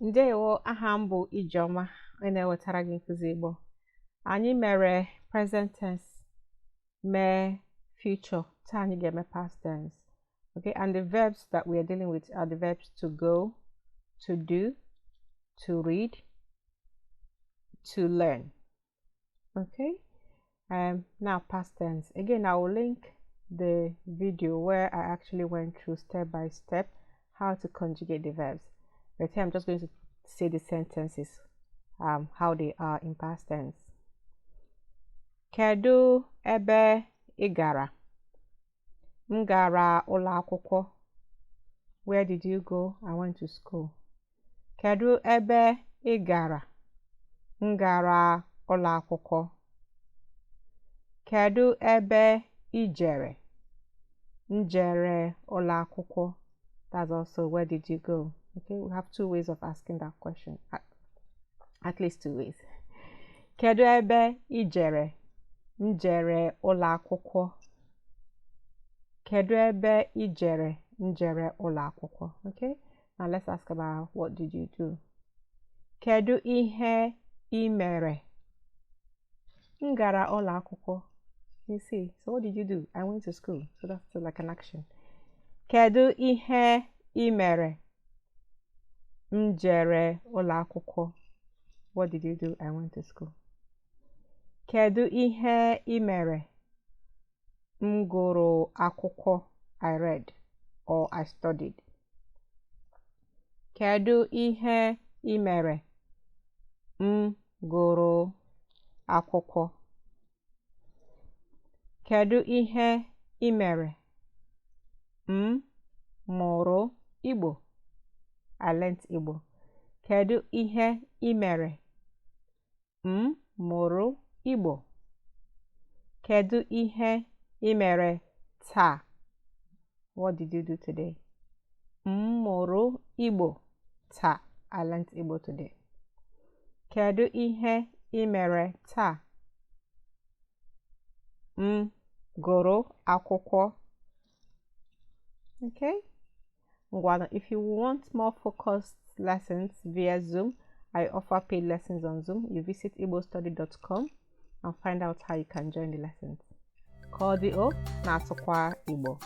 Ndewo, aha m bụ Ijeọma, onye na-ewetara gị nkụzi Igbo. Anyị mere present tense, mee future, taa anyị ga-eme past tense. Okay, and the verbs that we are dealing with are the verbs to go, to do, to read, to learn. Okay, now past tense. Again, I will link the video where I actually went through step by step how to conjugate the verbs. But here I'm just going to say the sentences, how they are in past tense. Kedu ebe ị gara? M gara ụlọ akwụkwọ. Where did you go? I went to school. Kedu ebe ị gara? M gara ụlọ akwụkwọ. Kedu ebe ị jere? M jere ụlọ akwụkwọ. That's also where did you go? Okay, we have two ways of asking that question. At least two ways. Kedu ebe ị jere? M jere ụlọ akwụkwọ. Kedu ebe ị jere? M jere ụlọ akwụkwọ. Okay, now let's ask about what did you do. Kedu ihe ị mere? M gara ụlọ akwụkwọ. You see, so what did you do? I went to school. So that's still like an action. Kedu ihe ị mere? M jere ụlọ akwụkwọ. What did you do? I went to school. Kedu ihe ị mere? M gụrụ akwụkwọ. I read or I studied. Kedu ihe ị mere? M gụrụ akwụkwọ. Kedu ihe ị mere? M mụrụ Igbo. I learnt Igbo. Kedu ihe ị mere? M mụrụ Igbo. Kedu ihe ị mere taa? What did you do today? M mụrụ Igbo taa. I learnt Igbo today. Kedu ihe ị mere taa? M gụrụ akwụkwọ. Okay? Well, if you want more focused lessons via Zoom, I offer paid lessons on Zoom. You visit igbostudy.com and find out how you can join the lessons. Cordio na asụkwa Igbo.